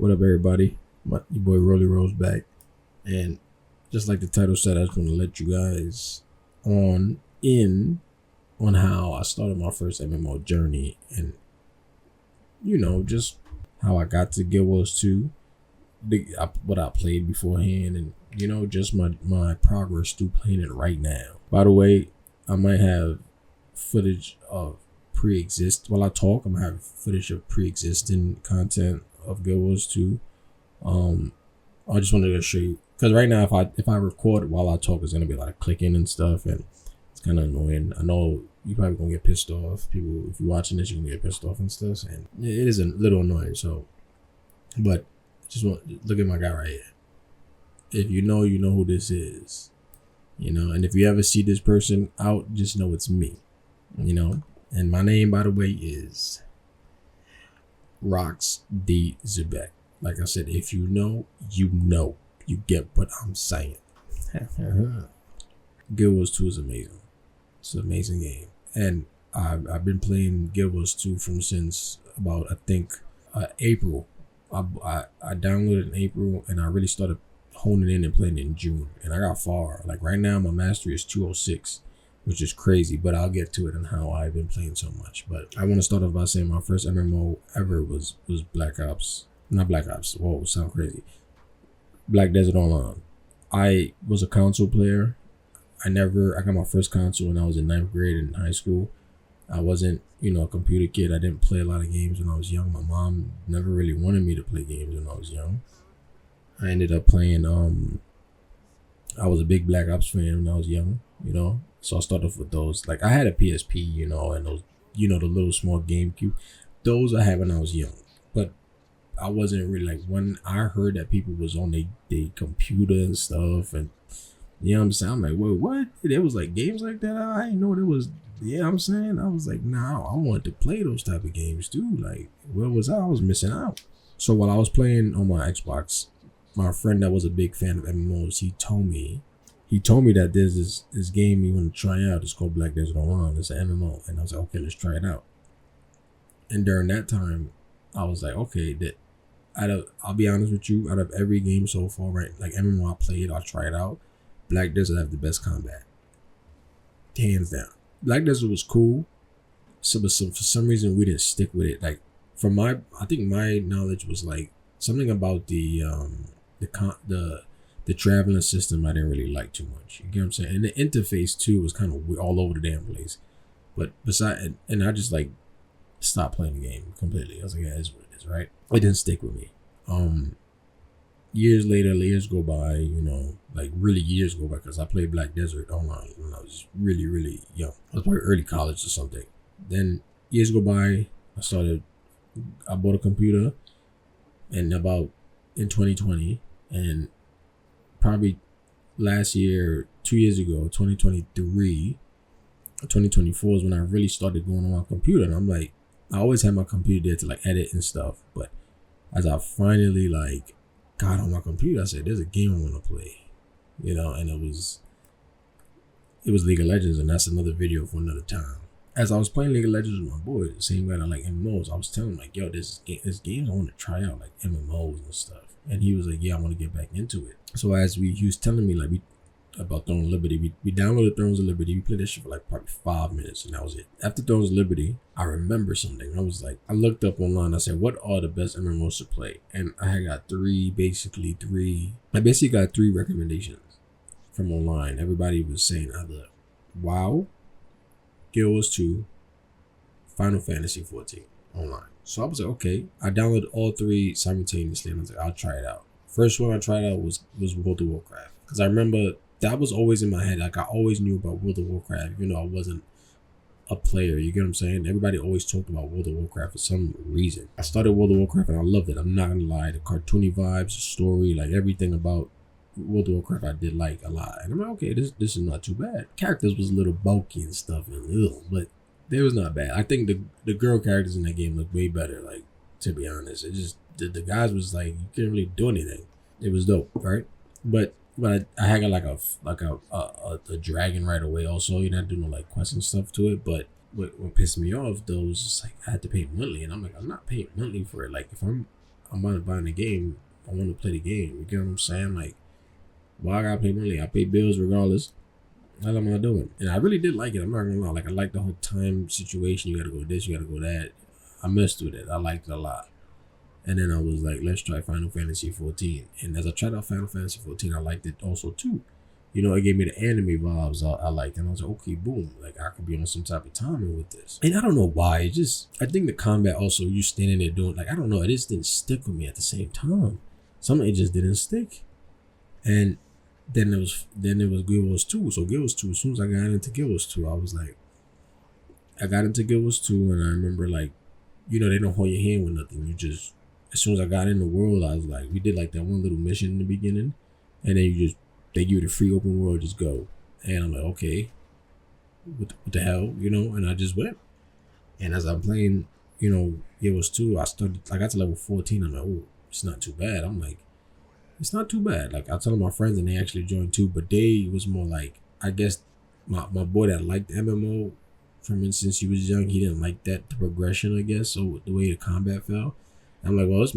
What up, everybody? Your boy Rolly Rose back, and just like the title said, I just want to let you guys on how I started my first MMO journey, and just how I got to Guild Wars 2, what I played beforehand, and just my progress through playing it right now. By the way, I might have footage of while I talk, I'm gonna have footage of pre-existing content of Guild Wars 2. I just wanted to show you, because right now if I record while I talk, it's gonna be a lot of clicking and stuff, and it's kind of annoying. I know you probably gonna get pissed off. People, if you're watching this, you're gonna get pissed off and stuff, and it is a little annoying. So, but just look at my guy right here. If you know who this is, and if you ever see this person out, just know it's me, And my name, by the way, is Rox D. Zubek. Like I said, if you know, you get what I'm saying. Guild Wars 2 is amazing. It's an amazing game. And I've been playing Guild Wars 2 since about, I think, April. I downloaded in April, and I really started honing in and playing in June. And I got far. Like right now, my mastery is 206. Which is crazy, but I'll get to it and how I've been playing so much. But I want to start off by saying my first MMO ever was Black Ops. Not Black Ops. Whoa, sound crazy. Black Desert Online. I was a console player. I got my first console when I was in 9th grade in high school. I wasn't, a computer kid. I didn't play a lot of games when I was young. My mom never really wanted me to play games when I was young. I ended up playing, I was a big Black Ops fan when I was young, So I started off with those. Like I had a PSP, and those, the little small GameCube. Those I had when I was young. But I wasn't really like, when I heard that people was on their computer and stuff, and I'm saying, I'm like, wait, what? There was like games like that? I didn't know there was. I'm saying, I was like, nah, I wanted to play those type of games too. Like, where was I? I was missing out. So while I was playing on my Xbox, my friend that was a big fan of MMOs, he told me that there's this game you want to try out. It's called Black Desert Online. It's an MMO. And I was like, okay, let's try it out. And during that time, I was like, okay, I'll be honest with you, out of every game so far, right, like MMO I played, I tried out, Black Desert have the best combat. Hands down. Black Desert was cool. So for some reason, we didn't stick with it. Like, I think my knowledge was like, something about the traveling system I didn't really like too much. You get what I'm saying? And the interface too was kind of all over the damn place. But and I just like stopped playing the game completely. I was like, yeah, that's what it is, right? It didn't stick with me. Years go by, like really years go by, because I played Black Desert Online when I was really, really young. I was probably early college or something. Then years go by, I bought a computer, and in 2020, and probably last year, 2 years ago, 2023, 2024 is when I really started going on my computer. And I'm like, I always had my computer there to like edit and stuff. But as I finally like got on my computer, I said, there's a game I want to play, and it was League of Legends. And that's another video for another time. As I was playing League of Legends with my boys, the same way I like MMOs, I was telling him like, yo, this game I want to try out, like MMOs and stuff. And he was like, yeah, I want to get back into it. So he was telling me like about Thrones of Liberty. We downloaded Thrones of Liberty. We played that shit for like probably 5 minutes, and that was it. After Thrones of Liberty, I remember something. I was like, I looked up online. I said, what are the best MMOs to play? And I had got I basically got three recommendations from online. Everybody was saying either WoW, Guild Wars 2, Final Fantasy 14 online. So I was like, okay. I downloaded all three simultaneously, and I was like, I'll try it out. First one I tried out was World of Warcraft, because I remember that was always in my head. Like I always knew about World of Warcraft, even though I wasn't a player. You get what I'm saying? Everybody always talked about World of Warcraft for some reason. I started World of Warcraft and I loved it. I'm not gonna lie. The cartoony vibes, the story, like everything about World of Warcraft I did like a lot. And I'm like, okay, this is not too bad. Characters was a little bulky and stuff, but they was not bad. I think the girl characters in that game looked way better, like, to be honest. It just, the guys was like, you couldn't really do anything. It was dope, right? But I had like a dragon right away also. You didn't do no like quests and stuff to it. But what pissed me off though was just like I had to pay monthly, and I'm like, I'm not paying monthly for it. Like if I'm I'm about to buy the game. I want to play the game. You get what I'm saying? Like, why I gotta pay money? I pay bills regardless. How am I doing? And I really did like it. I'm not gonna lie. Like, I like the whole time situation. You gotta go this, you gotta go that. I messed with it. I liked it a lot. And then I was like, let's try Final Fantasy 14. And as I tried out Final Fantasy 14, I liked it also too. You know, it gave me the anime vibes I liked. And I was like, okay, boom. Like, I could be on some type of timing with this. And I don't know why. It just, I think the combat also, you standing there doing, like, I don't know. It just didn't stick with me at the same time. Something, it just didn't stick. And then it was Guild Wars 2. So Guild Wars 2, as soon as I got into Guild Wars 2, I was like, I got into Guild Wars 2 and I remember, like, you know, they don't hold your hand with nothing. You just, as soon as I got in the world, I was like, we did like that one little mission in the beginning, and then they give you the free open world, just go. And I'm like, okay, what the hell, you know? And I just went. And as I'm playing, you know, Guild Wars 2, I got to level 14. I'm like, oh, it's not too bad. I'm like, it's not too bad. Like, I tell my friends and they actually joined too, but they was more like, I guess my boy that liked MMO, from instance, he was young, he didn't like the progression, I guess, so the way the combat fell. I'm like, well, it's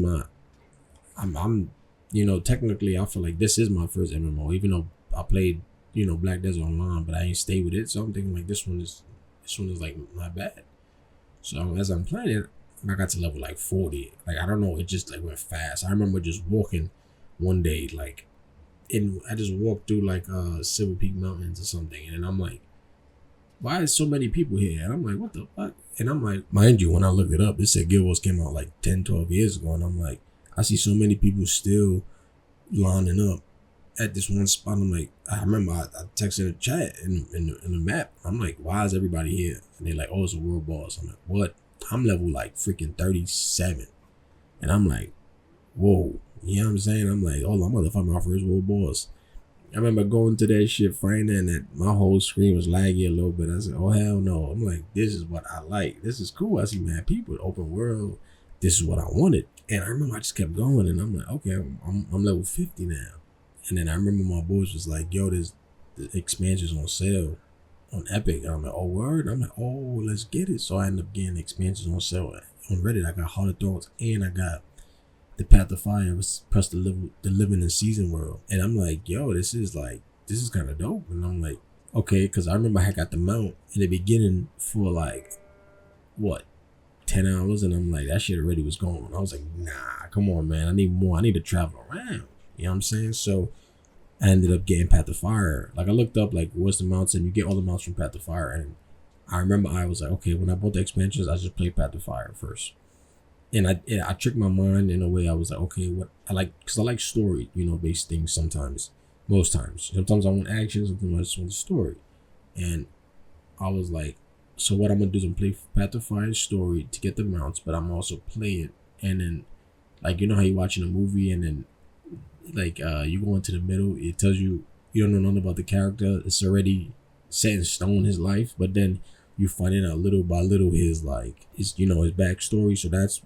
I'm you know, technically I feel like this is my first MMO, even though I played, you know, Black Desert Online, but I ain't stay with it. So I'm thinking like this one is like not bad. So as I'm playing it, I got to level like 40. Like, I don't know, it just like went fast. I remember just walking one day, like, I just walked through like Silver Peak Mountains or something, and I'm like, why is so many people here? And I'm like, what the fuck? And I'm like, mind you, when I looked it up, it said Guild Wars came out like 10, 12 years ago. And I'm like, I see so many people still lining up at this one spot. I'm like, I remember I texted a chat in the map. I'm like, why is everybody here? And they're like, oh, it's a world boss. I'm like, what? I'm level like freaking 37. And I'm like, whoa. You know what I'm saying? I'm like, oh, I'm gonna find my first world boss. I remember going to that shit, finding that my whole screen was laggy a little bit. I said, oh, hell no. I'm like, this is what I like. This is cool. I see mad people, open world. This is what I wanted. And I remember I just kept going, and I'm like, okay, I'm level 50 now. And then I remember my boys was like, yo, there's the expansions on sale on Epic. And I'm like, oh, word? I'm like, oh, let's get it. So I ended up getting expansions on sale on Reddit. I got Heart of Thrones, and I got the Path of Fire, was plus the Living in Season world. And I'm like, yo, this is kind of dope. And I'm like, okay, because I remember I got the mount in the beginning for like, what, 10 hours? And I'm like, that shit already was gone. I was like, nah, come on, man. I need more. I need to travel around. You know what I'm saying? So I ended up getting Path of Fire. Like, I looked up, like, what's the mounts, and you get all the mounts from Path of Fire. And I remember I was like, okay, when I bought the expansions, I just played Path of Fire first. And I tricked my mind in a way. I was like, okay, what I like, because I like story, you know, based things sometimes. Most times. Sometimes I want action, sometimes I just want the story. And I was like, so what I'm going to do is I'm play Path of Fire story to get the mounts, but I'm also play it. And then, like, you know how you're watching a movie and then, like, you go into the middle, it tells you don't know nothing about the character. It's already set in stone, his life. But then you find it out little by little, his backstory. So that's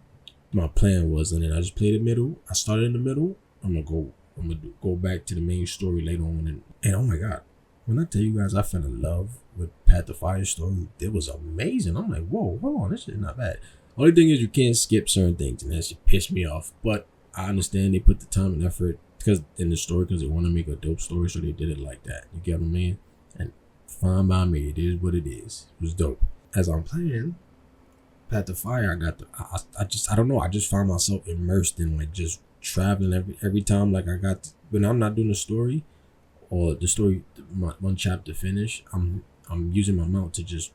my plan was, and then I just played the middle. I started in the middle. I'm gonna go back to the main story later on, and oh my god, when I tell you guys I fell in love with Path of Fire story, it was amazing. I'm like, whoa, hold on, this shit is not bad. Only thing is you can't skip certain things, and that shit pissed me off. But I understand they put the time and effort because in the story, because they want to make a dope story, so they did it like that. You get what I mean? And fine by me, it is what it is. It was dope. As I'm playing Path of Fire, I don't know. I just found myself immersed in like just traveling every time. Like when I'm not doing the story or the story, one chapter finish, I'm using my mount to just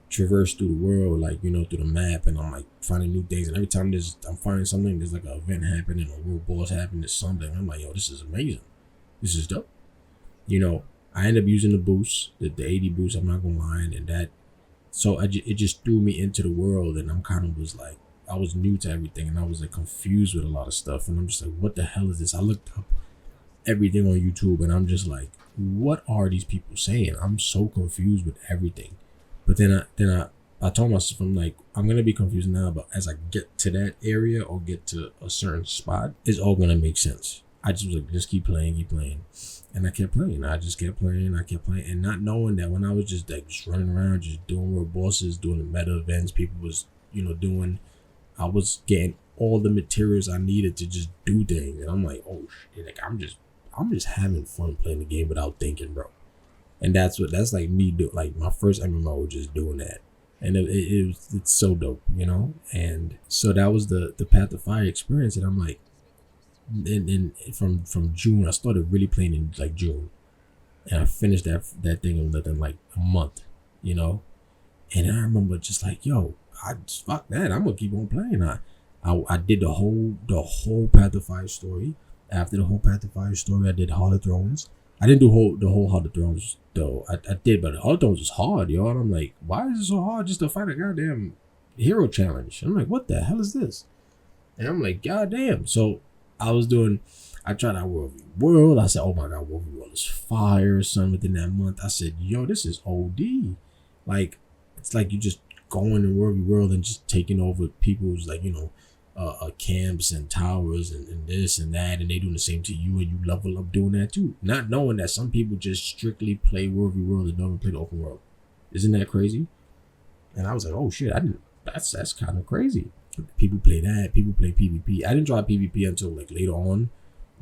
traverse through the world, like, you know, through the map, and I'm like finding new things. And every time I'm finding something, there's like an event happening, or world boss happening, or something. I'm like, yo, this is amazing. This is dope. You know, I end up using the boost, the 80 boost. I'm not gonna lie, and that. So it just threw me into the world, and I'm kind of was like, I was new to everything, and I was like confused with a lot of stuff, and I'm just like, what the hell is this? I looked up everything on YouTube, and I'm just like, what are these people saying? I'm so confused with everything. But then I told myself, I'm like, I'm gonna be confused now, but as I get to that area or get to a certain spot, it's all gonna make sense. I just was like, just keep playing. And I kept playing. I kept playing, and not knowing that when I was just running around, just doing world bosses, doing the meta events, people was, you know, doing, I was getting all the materials I needed to just do things. And I'm like, oh shit, like I'm just having fun playing the game without thinking, bro. And that's like me do, like my first MMO, just doing that. And it's so dope, you know. And so that was the Path of Fire experience. And I'm like, and from June, I started really playing in like June, and I finished that thing in within like a month, you know. And I remember just like, yo, I just, fuck that, I'm gonna keep on playing. I did the whole Path of Fire story. After the whole Path of Fire story, I did Heart of Thrones. I didn't do the whole Heart of Thrones though. I did, but Heart of Thrones was hard, yo. And I'm like, why is it so hard just to fight a goddamn hero challenge? And I'm like, what the hell is this? And I'm like, goddamn. So I tried out World v. World. I said, oh my god, World v. World is fire. Son, within that month, I said, yo, this is OD. Like, it's like you just going to World v. World and just taking over people's, like, you know, camps and towers and this and that, and they doing the same to you, and you level up doing that too, not knowing that some people just strictly play World v. World and don't play the open world. Isn't that crazy? And I was like, oh shit, that's kind of crazy. People play that. People play PvP. I didn't try PvP until like later on,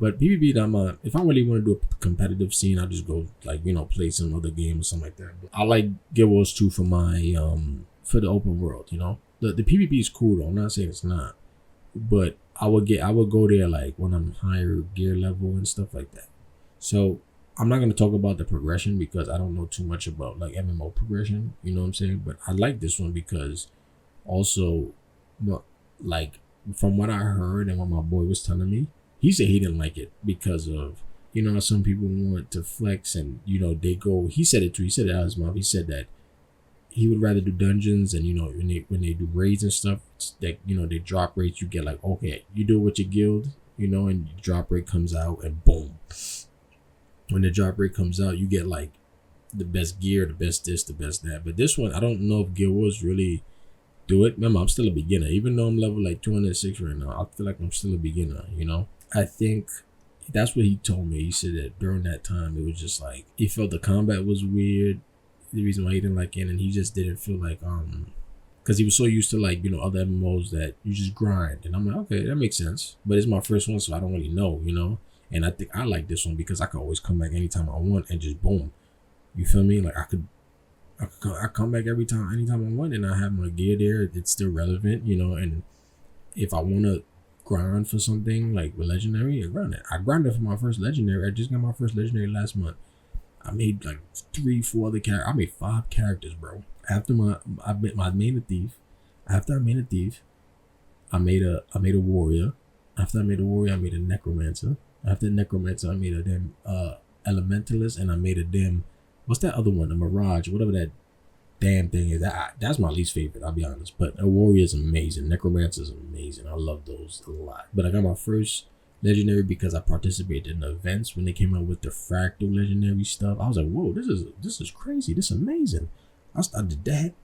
but PvP, if I really want to do a competitive scene, I'll just go, like, you know, play some other game or something like that. But I like Guild Wars 2 for my for the open world. You know, the PvP is cool though. I'm not saying it's not, but I would go there like when I'm higher gear level and stuff like that. So I'm not gonna talk about the progression because I don't know too much about like MMO progression. You know what I'm saying? But I like this one because also, like, from what I heard and what my boy was telling me, he said he didn't like it because of, you know, some people want to flex and, you know, he said it too. He said it out of his mouth. He said that he would rather do dungeons, and, you know, when they do raids and stuff, that, you know, they drop rates, you get like, okay, you do it with your guild, you know, and the drop rate comes out and boom. When the drop rate comes out, you get like the best gear, the best this, the best that. But this one, I don't know if Guild Wars really do it. Remember, I'm still a beginner. Even though I'm level like 206 right now, I feel like I'm still a beginner, you know? I think that's what he told me. He said that during that time, it was just like, he felt the combat was weird. The reason why he didn't like it, and he just didn't feel like, because he was so used to, like, you know, other MMOs that you just grind. And I'm like, okay, that makes sense. But it's my first one, so I don't really know, you know? And I think I like this one because I can always come back anytime I want and just boom. You feel me? Like, I come back anytime I want, and I have my gear there. It's still relevant, you know. And if I want to grind for something like with legendary, I grind it. I grinded for my first legendary. I just got my first legendary last month. I made like 3-4 other characters. I made 5 characters, bro. After I made a thief. After I made a thief, I made a warrior. After I made a warrior, I made a necromancer. After the necromancer, I made a damn elementalist, and I made a damn, what's that other one? A mirage, whatever that damn thing is. That's my least favorite, I'll be honest. But a warrior is amazing. Necromancer is amazing. I love those a lot. But I got my first legendary because I participated in the events when they came out with the fractal legendary stuff. I was like, whoa, this is crazy. This is amazing. I did that.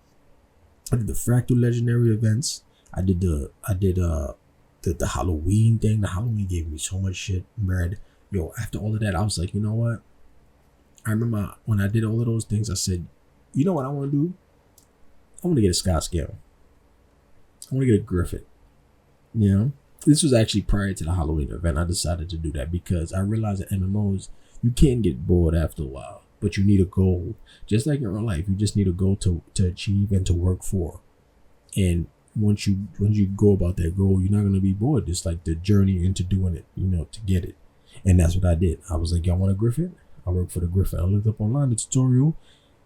I did the fractal legendary events. I did the Halloween thing. The Halloween gave me so much shit, Brad. Yo, after all of that, I was like, you know what? I remember when I did all of those things, I said, you know what I want to do? I want to get a Scott scale. I want to get a Griffin. You know? This was actually prior to the Halloween event. I decided to do that because I realized that MMOs, you can get bored after a while, but you need a goal. Just like in real life, you just need a goal to achieve and to work for. And once you go about that goal, you're not going to be bored. It's like the journey into doing it, you know, to get it. And that's what I did. I was like, y'all want a Griffin? I worked for the Griffin. I looked up online the tutorial.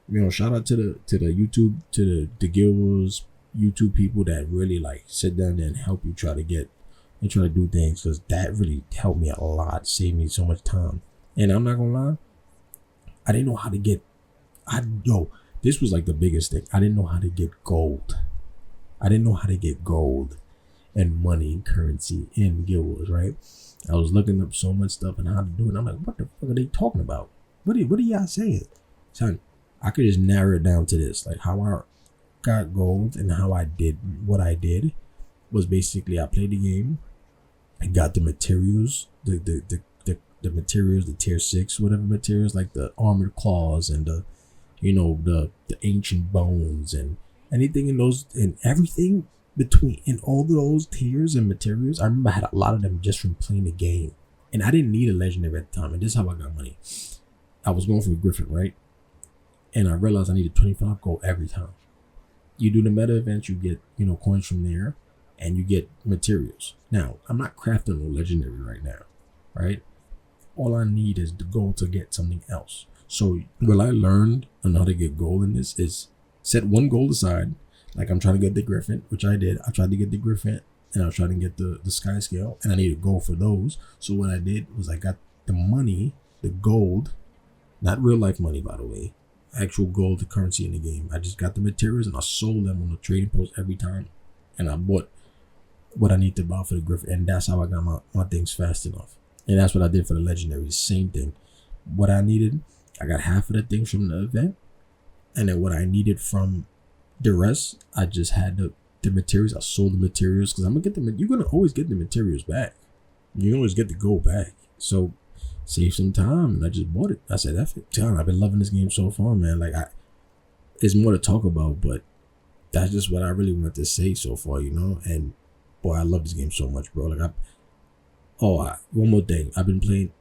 You know, shout out to the YouTube, to the Guild Wars YouTube people that really like sit down there and help you try to do things, because that really helped me a lot, saved me so much time. And I'm not gonna lie, I didn't know how to get, this was like the biggest thing. I didn't know how to get gold. I didn't know how to get gold and money and currency in Guild Wars, right? I was looking up so much stuff and how to do it. I'm like, what the fuck are they talking about? What are y'all saying? Son, I could just narrow it down to this. Like, how I got gold and how I did what I did was basically I played the game. I got the materials, the materials, the tier 6, whatever materials, like the armored claws and the ancient bones and anything in those, and everything between in all those tiers and materials, I remember I had a lot of them just from playing the game. And I didn't need a legendary at the time. And this is how I got money. I was going for a Griffin, right? And I realized I needed 25 gold every time. You do the meta events, you get, coins from there, and you get materials. Now, I'm not crafting a legendary right now, right? All I need is the gold to get something else. So what I learned on how to get gold in this is set one goal aside. Like I'm trying to get the Griffin, which I did. I tried to get the Griffin and I was trying to get the sky scale, and I needed gold for those. So what I did was I got the money, the gold, not real life money, by the way, actual gold, the currency in the game. I just got the materials and I sold them on the trading post every time. And I bought what I need to buy for the Griffin. And that's how I got my things fast enough. And that's what I did for the legendary. Same thing. What I needed, I got half of the things from the event. And then what I needed from the rest, I just had the materials. I sold the materials because I'm gonna get them. You're gonna always get the materials back. You always get the gold back. So save some time, and I just bought it. I said, "F it, John. I've been loving this game so far, man. Like, there's more to talk about, but that's just what I really want to say so far, And boy, I love this game so much, bro. Like, one more thing. I've been playing.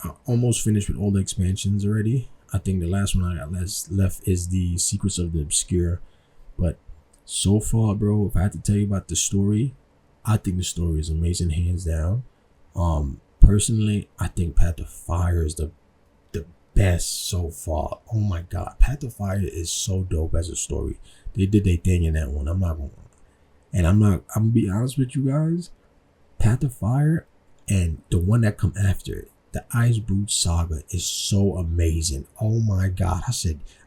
I almost finished with all the expansions already. I think the last one I got left is the Secrets of the Obscure. But so far, bro, if I had to tell you about the story, I think the story is amazing, hands down. Personally, I think Path of Fire is the best so far. Oh my God, Path of Fire is so dope as a story. They did their thing in that one. I'm gonna be honest with you guys. Path of Fire and the one that come after it, the Ice Brood Saga, is so amazing. Oh my God.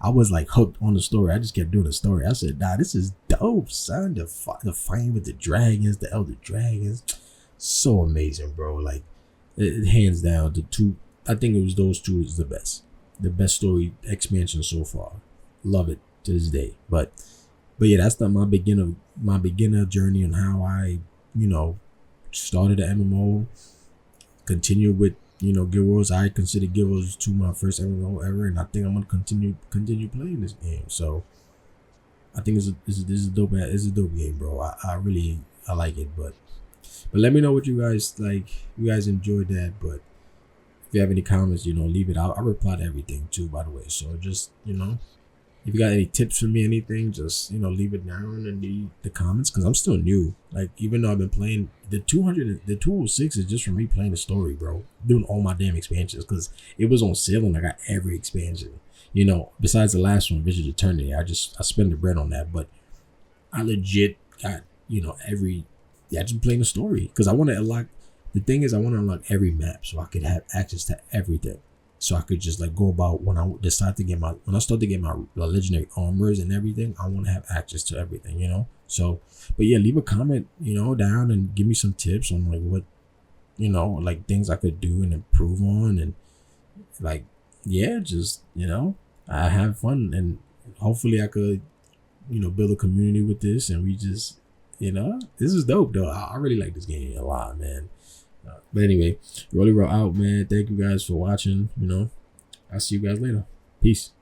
I was like hooked on the story. I just kept doing the story. I said, nah, this is dope, son. The fight with the dragons, the elder dragons. So amazing, bro. Like, hands down, the two, I think it was those two is the best story expansion so far. Love it to this day. But yeah, that's not my beginner journey on how I, started the MMO, continue with, Guild Wars. I consider Guild Wars 2 my first MMO ever, and I think I'm gonna continue playing this game. So I think this is a dope game, bro. I like it, but let me know what you guys like. You guys enjoyed that, but if you have any comments, leave it. I'll reply to everything too, by the way. So just if you got any tips for me, anything, just leave it down in the comments, because I'm still new. Like, even though I've been playing the 206 is just for me playing the story, bro, doing all my damn expansions, because it was on sale and I got every expansion, besides the last one, Vision of Eternity. I spent the bread on that, but I legit got just playing the story, because I want to unlock. The thing is, I want to unlock every map so I could have access to everything. So I could just go about when I start to get my legendary armors and everything. I want to have access to everything, So, but yeah, leave a comment, down and give me some tips on what, things I could do and improve on, and just I have fun, and hopefully I could, build a community with this, and we just, this is dope though. I really like this game a lot, man. But anyway, Rolly Roll out, man. Thank you guys for watching. I'll see you guys later. Peace.